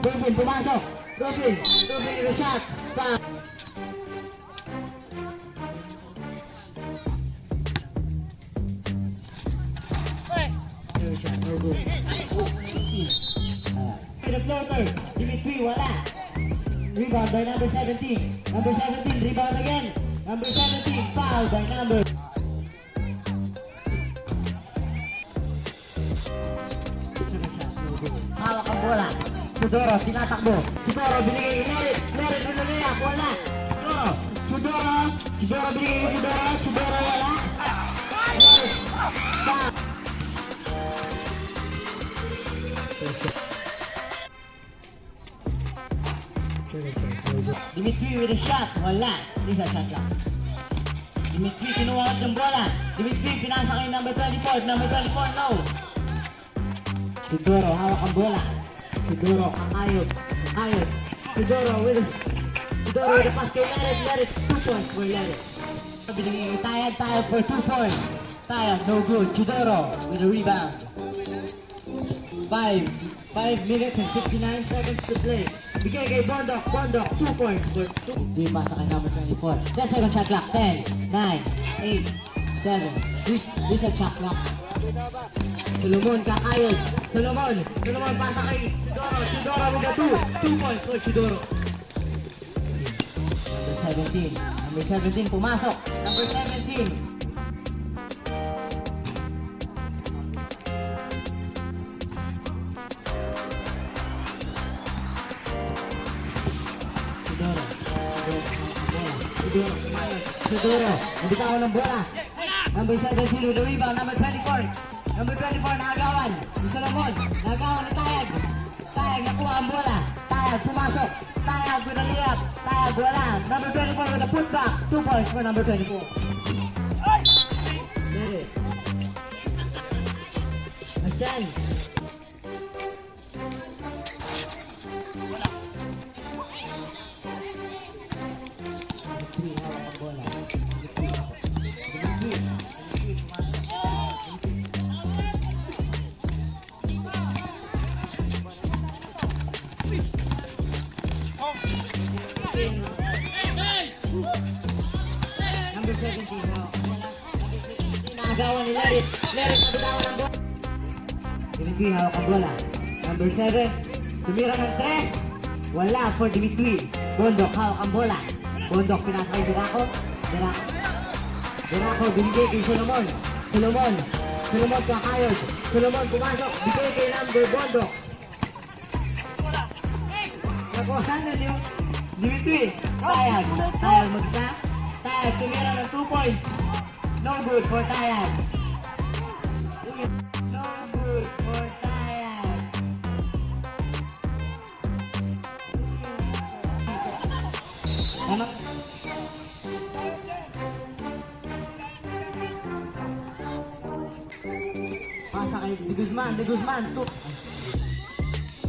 Rufin, pumasok. Rufin with a shot. Foul. Shot, no good. The floater, Dimitri, wala. Rebound by number 17. Number 17, rebound again. Number 17, foul by number. Hawak ang bola. Sudoro, tinatakbo. Sudoro, binigay Lerit. Lerit, nilalayak, wala. Sudoro, binigay Sudoro, wala. Lerit, foul. Dimitri with a shot, wala. Isa shot lang. Dimitri kinuha ng bola. Dimitri pinasa kay number 24. Number 24, no. Sudoro, hawak ang bola. Sudoro, kakayod. Sudoro with a pass kay Lerit. Lerit, 2 points for Lerit. Binigay Tayag for 2 points. Tayag, no good. Sudoro with a rebound. 5 minutes and 59 seconds to play. Bigay kay Bondok, 2 points for 2. Di pasa kay number 24. 10 second shot clock. 10, 9, 8, 7. Reset shot clock. Solomon, kakayod. Solomon, pasa kay Sudoro with a 2 points for Sudoro. Number 17, pumasok. Number 17. Sudoro, nabitawan ng bola. Number 17 with the rebound. Number 24. Number 24, nakagawan. Si Solomon, nakagawan ni Tayag. Tayag, nakuha ang bola. Tayag, pumasok. Tayag with a layup. Tayag, wala. Number 24 with a putback. 2 points for number 24. There it. Asyan. Number 17 now. Nakagawa ni Lerit. Lerit, nabitawan ng bola. Dimitri, hawak ang bola. Number 7. Tumira ng 3. Wala for Dimitri. Bondok, hawak ang bola. Bondok, pinasa kay Dirako. Dirako, binigay kay Solomon. Solomon, kakayod. Solomon, pumasok. Bigay kay number Bondok. Nakuhaan na yung Dimitri. Tayag mag-isa. Tayag, tumira ng 2 points. No good for Tayag. No good for Tayag. Tama? Pasa kay De Guzman, 2.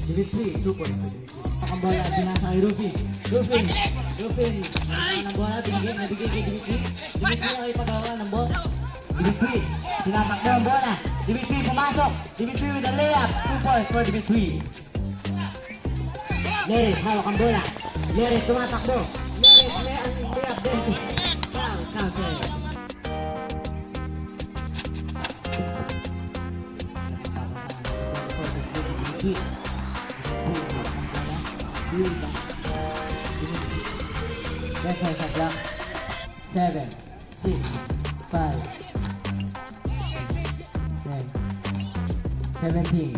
Dimitri, 2 points. Ang bola, pinasa kay Rufin. Ang bola, nabigay kay Dimitri. Dimitri ang ipagawa ng bola. Dimitri, tinatakbo ang bola. Dimitri, pumasok. Dimitri with a layup. 2 points for Dimitri. Lerit, hawak ang bola. Lerit, tumatakbo. Lerit, ang layup din. Foul, counter. That's our shot clock. 7, 6, 5, 10, 17.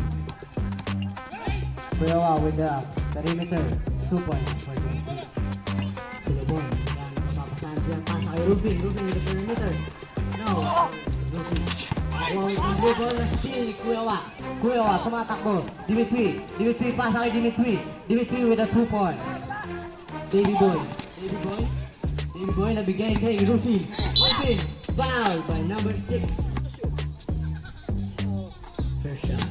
Kuyawa with the perimeter. 2 points for Dimitri. Solomon, yan, mapapasahan siya ang pasa kay Rufin. Rufin with the perimeter. No, Rufin. Ang blue ball na steal ni Kuyawa, tumatakbo. Dimitri, pasa kay Dimitri. Dimitri with a 2 point. Davey Boy, nabigay kay Rufin. Foul by number 6. First shot.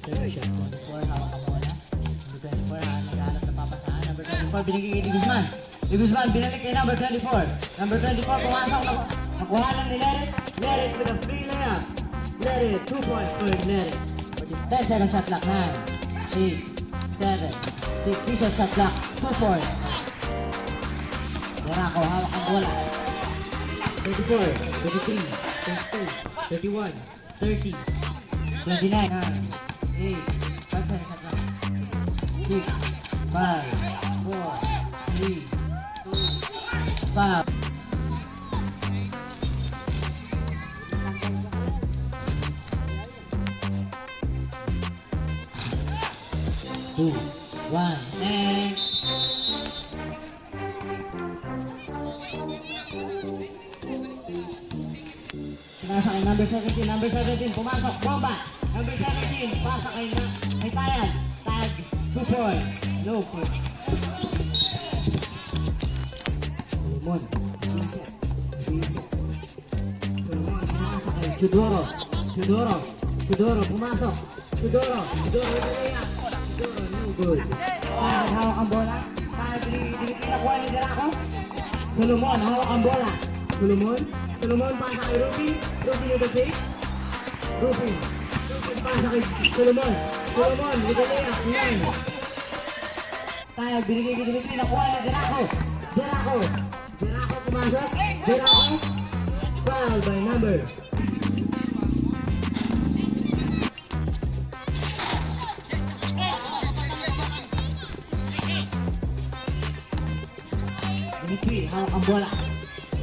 24, hawak ang bola. Number 24, naghahanap na papasahan. Number 24, binigay kay De Guzman. De Guzman, binalik kay number 24. Number 24, pumasok na nakuha lang ni Lerit. Lerit with a free layup. Lerit, 2 points for Lerit. 10 seconds shot clock. 9, 8, 7, 6, visual shot clock. 2 points. Derako, hawak ang bola. 34, 33, 32, 31, 30, 29, 9, 8, 5 seconds shot clock. 6, 5, 4, 3, 2, 5. 2, 1, and nasa kay number 17, pumasok, bomba. Number 17, pasa kay Tayag. Tag, 2 points. No point. Solomon. Solomon, pumasa kay Chudoro. Chudoro, pumasok. Chudoro, no good. Tayag, hawak ang bola. Tayag, dinipin na kuha ni Derako. Solomon, hawak ang bola. Solomon, pasa kay Rufin with the take. Rufin, pasa kay Solomon, with the layup. 9. Tayo, binigay kay Dimitri, nakuha na Derako, pumasok. Derako, foul by number. Dimitri, hawak ang bola.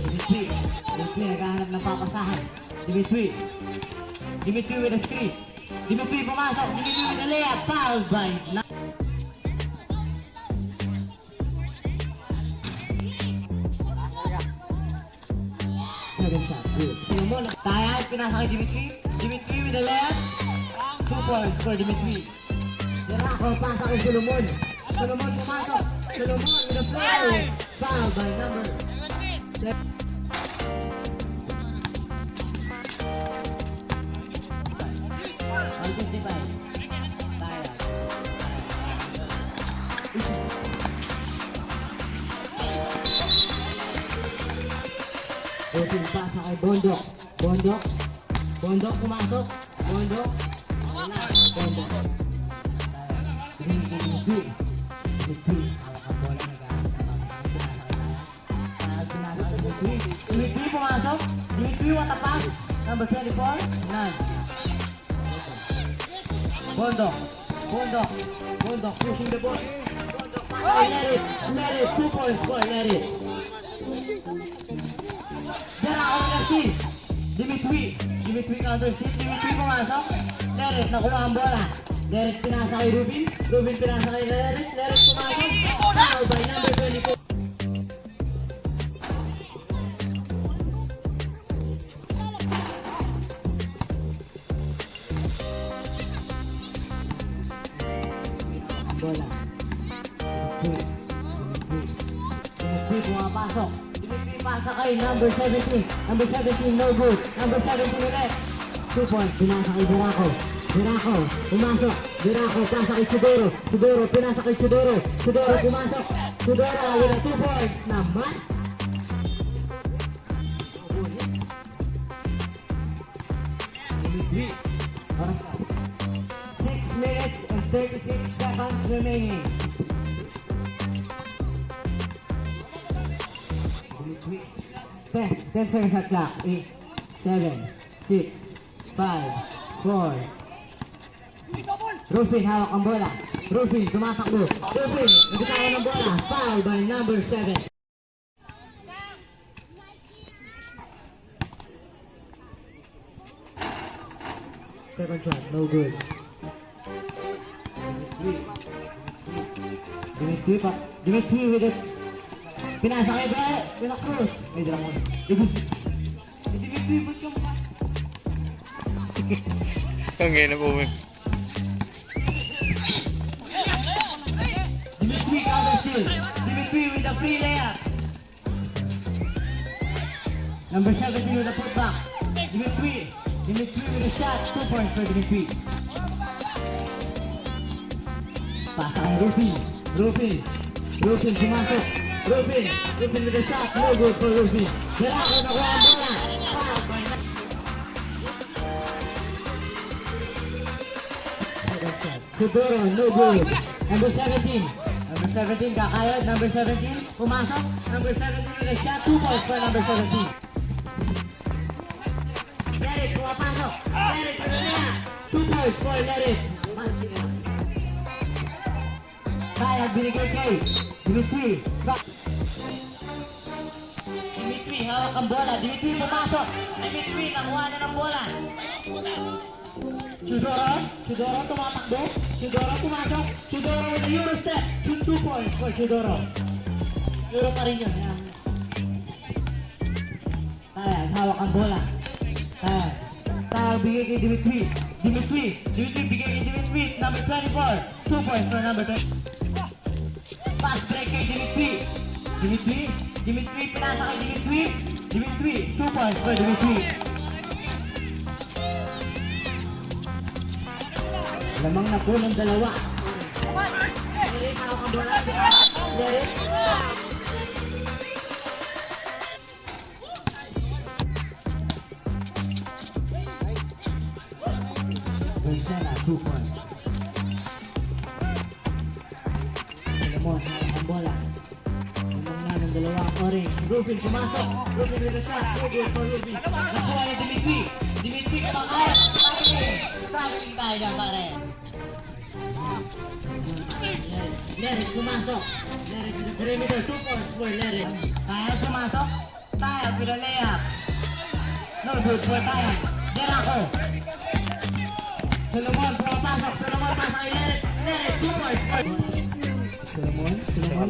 Dimitri, naghahanap ng papasahan. Dimitri with a screen. Dimitri pumasok. Dimitri with a layup. Foul by second shot. Good. Solomon, Tayag, pinasa kay Dimitri. Dimitri with a layup. 2 points for Dimitri. Derako, pasa kay Solomon. Solomon pumasok. Solomon with a play. Foul by number 7. Open pasa kay Bondok pumasok. Bondok. Dimitri, hawak ang bola. Dimitri pumasok. Dimitri, what a pass. Number 24, 9. Bondok pushing the ball. Let it. 2 points for let it. Derako kasi. Dimitri counter steal. Dimitri pumasok. Let it, nakuha ang bola. Let it, pinasa kay Rubin. Rubin pinasa kay Let it pumasok. Foul by number 24. Bola. Dimitri pumapasok. Dimitri pasa kay number 17. Number 17 no good. Number 17 ulit. 2 points. Pinasa kay Derako. Pumasok. Derako pasa kay Chudoro. Pinasa kay Chudoro. Pumasok. Chudoro with a 2 points naman. Dimitri. 6 minutes and 36 seconds remaining. 10 seconds shot clock. 8, 7, 6, 5, 4. Rufin, hawak ang bola. Rufin, tumatakbo. Rufin, nagitawan ng bola. Foul by number 7. Second shot, no good. Dimitri with it. Pinasa kay De La Cruz. Ay, De La Cruz. Dimitri, ba't yung mukha? Tangay na po. Dimitri counter steal. Dimitri with a free layup. Number 17 with a putback. Dimitri with a shot. 2 points for Dimitri. Pasa kay Rufin pumasok. Rufin with a shot. No good for Rufin. Derako nakuha ang bola. Foul by Kuduro, no good. Number 17. Number 17, kakayod. Number 17, pumasok. Number 17 with a shot. 2 points for number 17. Lerit, pumapasok. Lerit, ano na? 2 points for Lerit. Kaya, binigay kay Dimitri. Dimitri, hawak ang bola. Dimitri, pumasok. Dimitri, nakuha na ng bola. Chudoro, tumatakbo. Chudoro, pumasok. Chudoro with a Euro step. Shoot 2 points for Chudoro. Euro pa rin yun. Kaya, hawak ang bola. Kaya, bigay kay Dimitri. Dimitri, bigay kay Dimitri. Number 24. 2 points for number 20. Pass break kay Dimitri. Dimitri, pinasa kay Dimitri. Dimitri, 2 points for Dimitri. Lamang na po ng dalawa. Derek, hawak ang bola. Derek. Bersena, 2 points. Lamang ang bola. Lamang na ng dalawa. Orange. Rufin, pumasok. Rufin with a shot. Good for Rufin. Nakuha ni Dimitri. Dimitri, kamakaya. Traveling tayo na pare. Lerit, pumasok. Lerit with the perimeter. 2 points for Lerit. Kaya pumasok. Tayo with a layup. No good for Tayo. Derako. Solomon, pumapasok. Solomon, pasa kay Lerit. Lerit, 2 points for Solomon,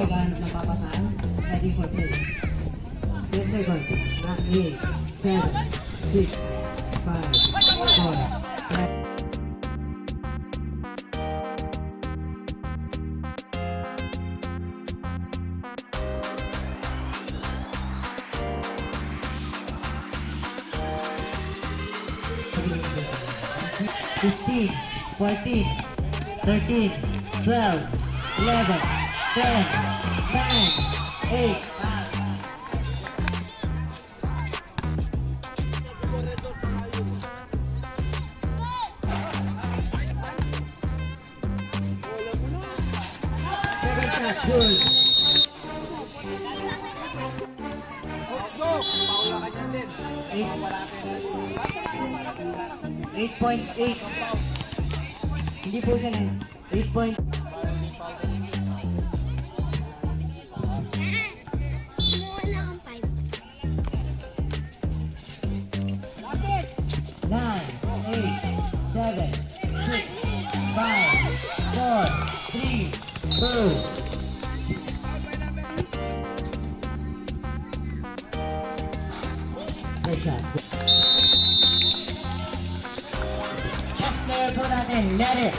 naghahanap ng papasaan. Ready for play. 10 seconds. 8, 7, 6, 5, 4, 3. Fifteen, 14, 13, 12, 11, 10, 9, 8, 8.8. Hindi po yan eh. 8 point. Nine, 8, 7, 6, 5, 4, 3, 2. Good shot. Best player po natin, Lerit.